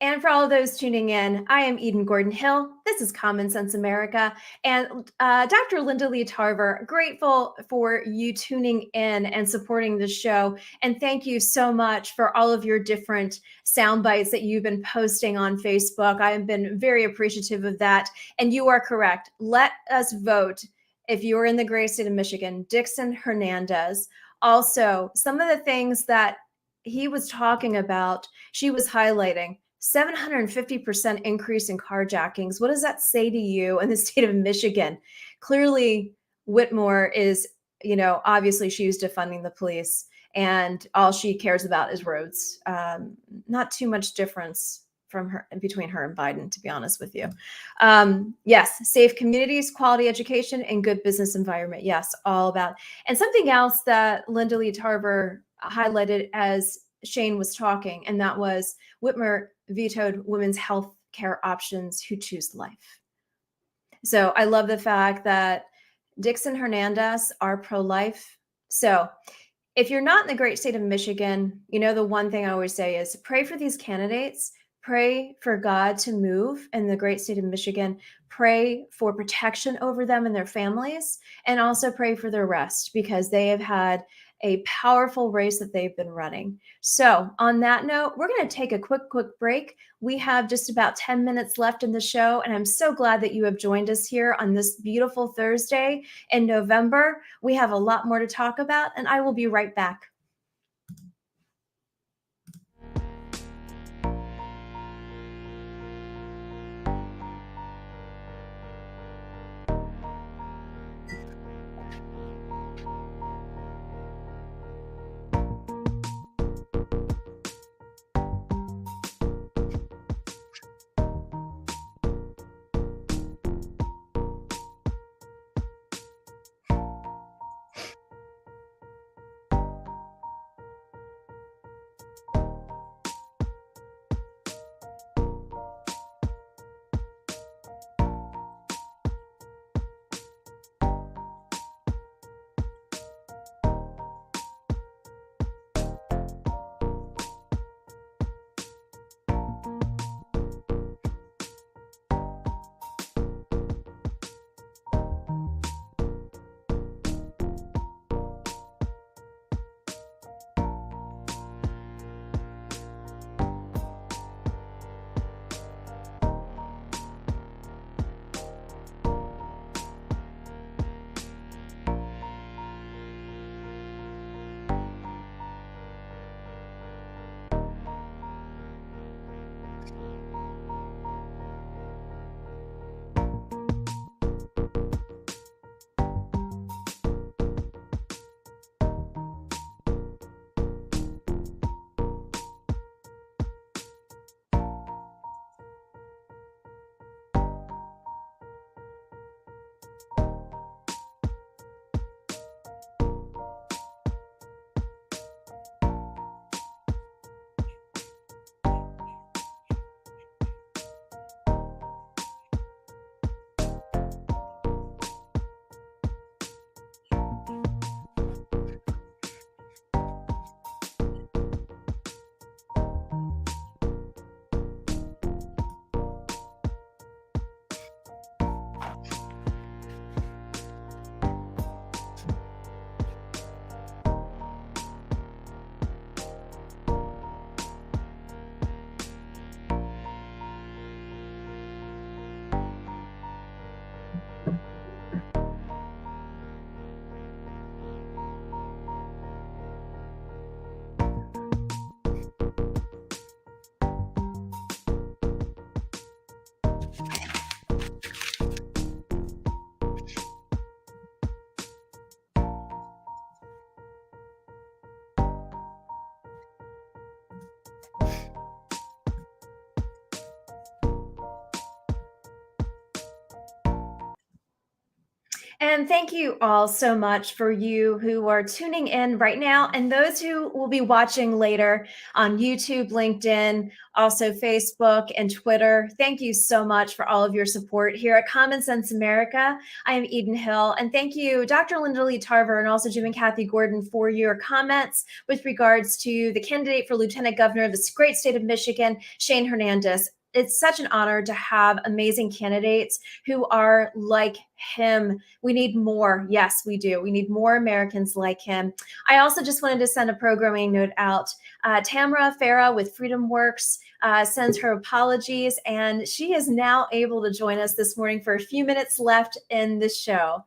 And for all of those tuning in, I am Eden Gordon-Hill. This is Common Sense America. And Dr. Linda Lee Tarver, grateful for you tuning in and supporting the show. And thank you so much for all of your different sound bites that you've been posting on Facebook. I have been very appreciative of that. And you are correct. Let us vote. If you're in the great state of Michigan, Dixon Hernandez. Also, some of the things that he was talking about, she was highlighting. 750% increase in carjackings. What does that say to you in the state of Michigan? Clearly, Whitmore is, obviously she's defunding the police and all she cares about is roads. Not too much difference between her and Biden, to be honest with you. Yes, safe communities, quality education, and good business environment. Yes, all about. And something else that Linda Lee Tarver highlighted as Shane was talking, and that was Whitmer vetoed women's health care options who choose life. So I love the fact that Dixon Hernandez are pro-life. So if you're not in the great state of Michigan, the one thing I always say is pray for these candidates, pray for God to move in the great state of Michigan, pray for protection over them and their families, and also pray for their rest because they have had a powerful race that they've been running. So on that note, we're going to take a quick break. We have just about 10 minutes left in the show, and I'm so glad that you have joined us here on this beautiful Thursday in November. We have a lot more to talk about, and I will be right back. And thank you all so much for you who are tuning in right now and those who will be watching later on YouTube, LinkedIn, also Facebook and Twitter. Thank you so much for all of your support here at Common Sense America. I am Eden Hill, and thank you, Dr. Linda Lee Tarver, and also Jim and Kathy Gordon for your comments with regards to the candidate for Lieutenant Governor of this great state of Michigan, Shane Hernandez. It's such an honor to have amazing candidates who are like him. We need more. Yes, we do. We need more Americans like him. I also just wanted to send a programming note out. Tamra Farah with Freedworks sends her apologies, and she is now able to join us this morning for a few minutes left in the show.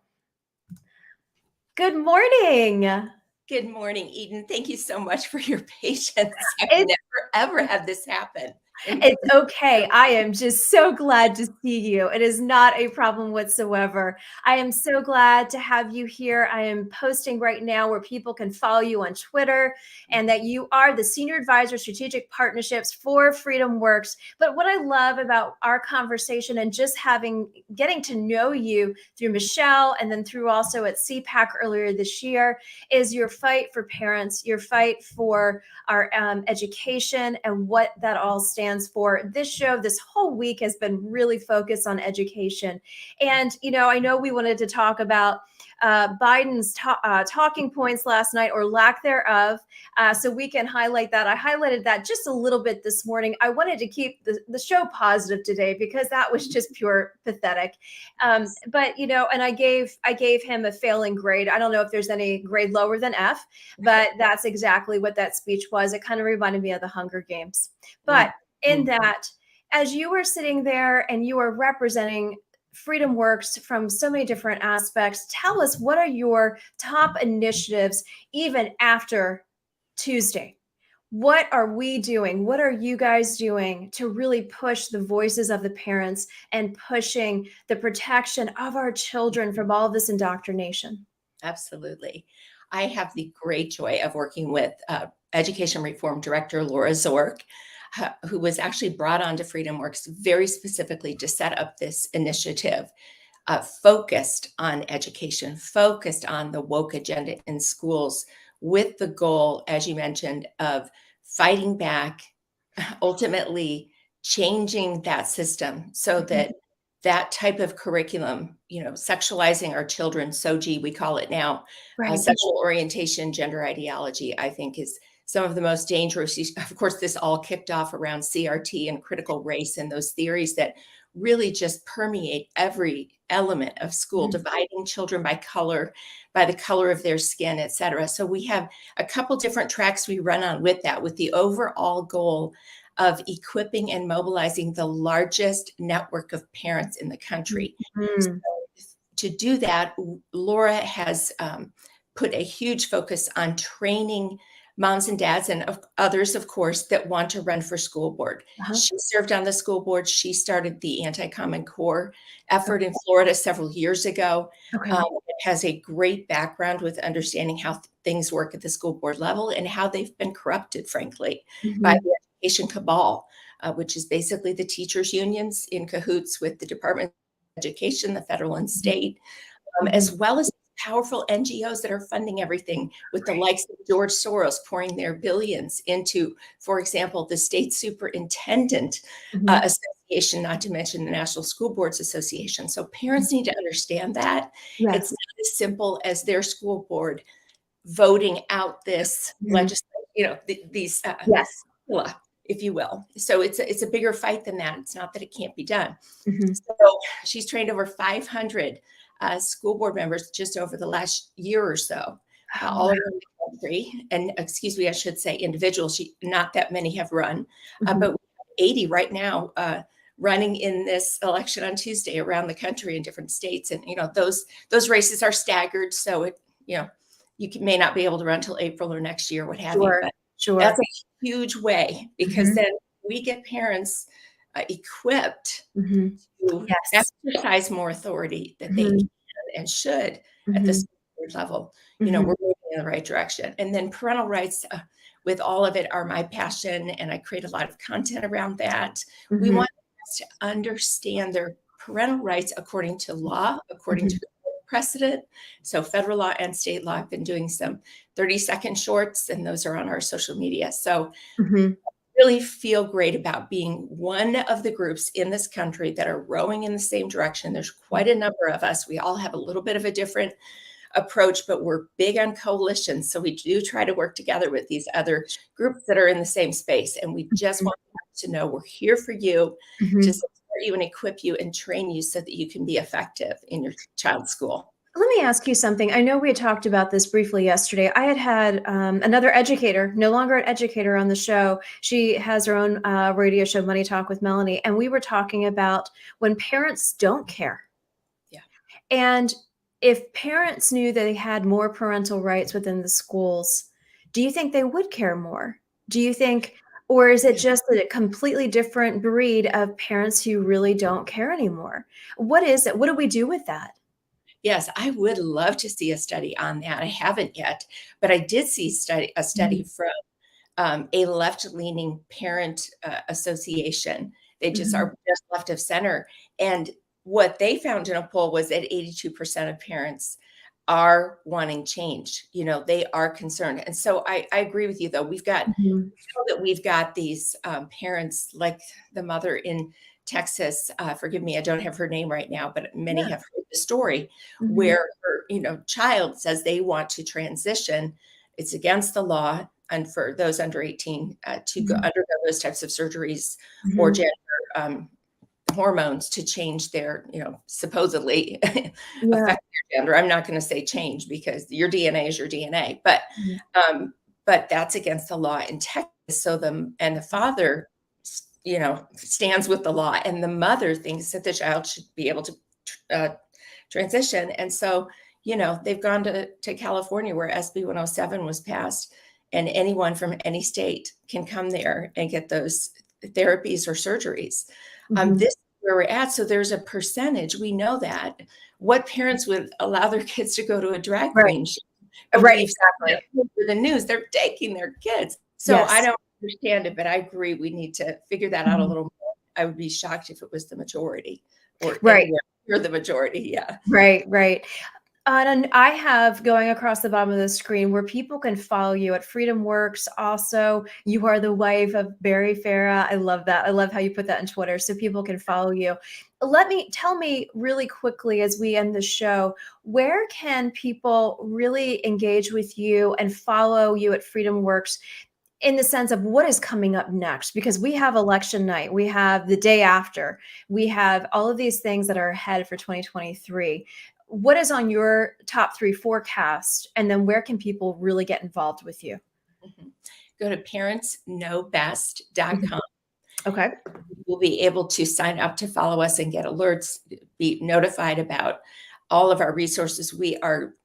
Good morning. Good morning, Eden. Thank you so much for your patience. I've never, ever had this happen. It's okay. I am just so glad to see you. It is not a problem whatsoever. I am so glad to have you here. I am posting right now where people can follow you on Twitter, and that you are the Senior Advisor Strategic Partnerships for Freedomworks. But what I love about our conversation and just getting to know you through Michelle and then through also at CPAC earlier this year is your fight for parents, your fight for our education, and what that all stands for. This show, this whole week has been really focused on education. And, I know we wanted to talk about Biden's talking points last night, or lack thereof, so we can highlight that. I highlighted that just a little bit this morning. I wanted to keep the show positive today because that was just pure pathetic. But, and I gave him a failing grade. I don't know if there's any grade lower than F, but that's exactly what that speech was. It kind of reminded me of the Hunger Games. But in that, as you were sitting there and you were representing Freedomworks from so many different aspects, tell us, what are your top initiatives even after Tuesday? What are we doing? What are you guys doing to really push the voices of the parents and pushing the protection of our children from all of this indoctrination? Absolutely. I have the great joy of working with Education Reform Director Laura Zork, who was actually brought on to Freedomworks very specifically to set up this initiative focused on education, focused on the woke agenda in schools, with the goal, as you mentioned, of fighting back, ultimately changing that system so that that type of curriculum, sexualizing our children, SOGI, we call it now, Right. sexual orientation, gender ideology, I think is some of the most dangerous. Of course, this all kicked off around CRT and critical race and those theories that really just permeate every element of school, dividing children by color, by the color of their skin, et cetera. So we have a couple different tracks we run on with that, with the overall goal of equipping and mobilizing the largest network of parents in the country. So to do that, Laura has put a huge focus on training moms and dads and others, of course, that want to run for school board. She served on the school board. She started the Anti-Common Core effort in Florida several years ago. It has a great background with understanding how things work at the school board level and how they've been corrupted, frankly, by the education cabal, which is basically the teachers' unions in cahoots with the Department of Education, the federal and state, as well as powerful NGOs that are funding everything, with the likes of George Soros pouring their billions into, for example, the State Superintendent Association, not to mention the National School Boards Association. So parents need to understand that. Yes. It's not as simple as their school board voting out this legislation, these if you will. So it's a bigger fight than that. It's not that it can't be done. So she's trained over 500 school board members just over the last year or so, all around the country. And I should say individuals. Not that many have run, but we have 80 right now running in this election on Tuesday around the country in different states. And those races are staggered, so you may not be able to run until April or next year, what have you. But that's a huge way, because then we get parents equipped to exercise more authority that they can and should at the school board level. We're moving in the right direction. And then parental rights, with all of it, are my passion, and I create a lot of content around that. We want parents to understand their parental rights according to law, according to precedent. So federal law and state law, I've been doing some 30-second shorts, and those are on our social media. So really feel great about being one of the groups in this country that are rowing in the same direction. There's quite a number of us. We all have a little bit of a different approach, but we're big on coalitions. So we do try to work together with these other groups that are in the same space. And we just want to know we're here for you to support you and equip you and train you so that you can be effective in your child's school. Let me ask you something. I know we had talked about this briefly yesterday. I had another educator, no longer an educator, on the show. She has her own radio show, Money Talk with Melanie. And we were talking about when parents don't care. Yeah. And if parents knew that they had more parental rights within the schools, do you think they would care more? Do you think, or is it just a completely different breed of parents who really don't care anymore? What is it? What do we do with that? Yes, I would love to see a study on that. I haven't yet, but I did see a study from a left-leaning parent association. They just are just left of center. And what they found in a poll was that 82% of parents are wanting change. You know, they are concerned. And so I agree with you, though. We've got, we know that we've got these parents, like the mother in Texas, forgive me, I don't have her name right now, but many have heard the story where her, child says they want to transition. It's against the law, and for those under 18 to go undergo those types of surgeries or gender hormones to change their, supposedly affect their gender. I'm not going to say change because your DNA is your DNA, but that's against the law in Texas. So the father, stands with the law, and the mother thinks that the child should be able to transition. And so, they've gone to California, where SB 107 was passed, and anyone from any state can come there and get those therapies or surgeries. This is where we're at. So there's a percentage. We know that. What parents would allow their kids to go to a drag queen show? Right, exactly. For the news, they're taking their kids. So I don't understand it, but I agree we need to figure that out a little more. I would be shocked if it was the majority or you're the majority. Yeah. Right. And I have, going across the bottom of the screen, where people can follow you at Freedworks. Also, you are the wife of Barry Farah. I love that. I love how you put that on Twitter so people can follow you. Tell me really quickly as we end the show, where can people really engage with you and follow you at Freedworks in the sense of what is coming up next? Because we have election night, we have the day after, we have all of these things that are ahead for 2023. What is on your top 3 forecast? And then where can people really get involved with you? Go to parentsknowbest.com. Okay. You'll be able to sign up to follow us and get alerts, be notified about all of our resources. We are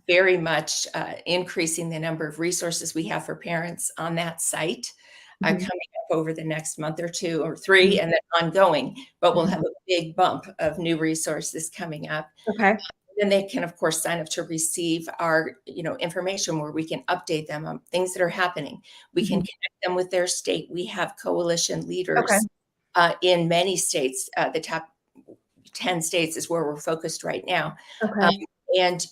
very much increasing the number of resources we have for parents on that site coming up over the next month or 2 or 3 and then ongoing, but we'll have a big bump of new resources coming up. Okay. Then they can, of course, sign up to receive our, information where we can update them on things that are happening. We can connect them with their state. We have coalition leaders in many states. The top 10 states is where we're focused right now. Okay. And,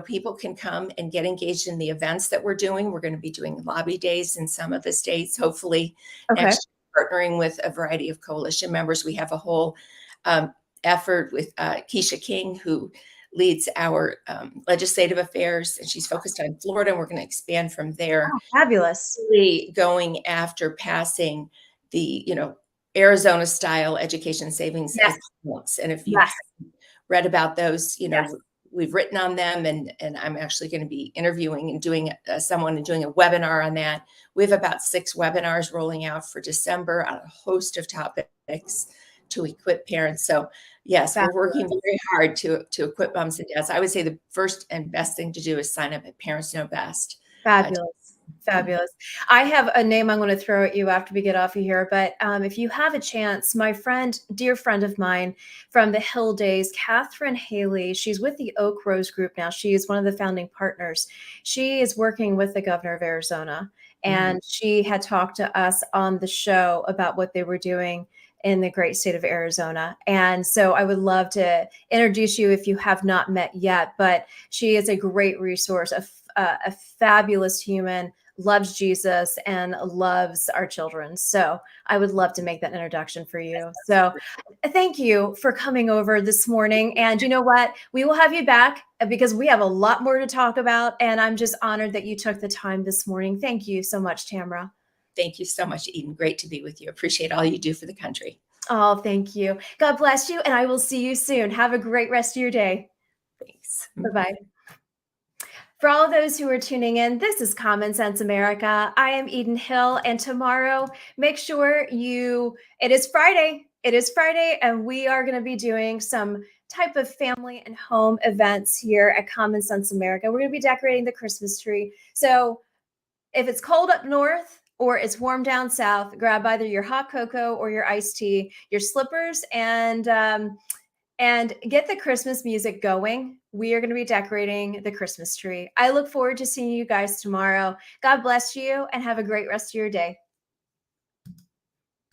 people can come and get engaged in the events that we're doing. We're going to be doing lobby days in some of the states, hopefully next year, partnering with a variety of coalition members. We have a whole effort with Keisha King, who leads our legislative affairs, and she's focused on Florida, and we're going to expand from there. Oh, fabulous. Really going after passing the, Arizona style education savings accounts. And if you read about those, we've written on them, and I'm actually going to be interviewing and doing someone and doing a webinar on that. We have about 6 webinars rolling out for December on a host of topics to equip parents. So yes, we're working very hard to equip moms and dads. I would say the first and best thing to do is sign up at Parents Know Best. Fabulous. I have a name I'm going to throw at you after we get off of here, but if you have a chance, my dear friend of mine from the Hill Days, Catherine Haley, she's with the Oak Rose Group now. She is one of the founding partners. She is working with the governor of Arizona, And she had talked to us on the show about what they were doing in the great state of Arizona. And so I would love to introduce you if you have not met yet, but she is a great resource, a fabulous human, loves Jesus and loves our children. So I would love to make that introduction for you. So thank you for coming over this morning. And you know what? We will have you back because we have a lot more to talk about. And I'm just honored that you took the time this morning. Thank you so much, Tamra. Thank you so much, Eden. Great to be with you. Appreciate all you do for the country. Oh, thank you. God bless you. And I will see you soon. Have a great rest of your day. Thanks. Bye-bye. For all of those who are tuning in, this is Common Sense America. I am Eden Hill, and tomorrow, make sure it is Friday. It is Friday, and we are going to be doing some type of family and home events here at Common Sense America. We're going to be decorating the Christmas tree. So if it's cold up north or it's warm down south, grab either your hot cocoa or your iced tea, your slippers, and get the Christmas music going. We are going to be decorating the Christmas tree. I look forward to seeing you guys tomorrow. God bless you and have a great rest of your day.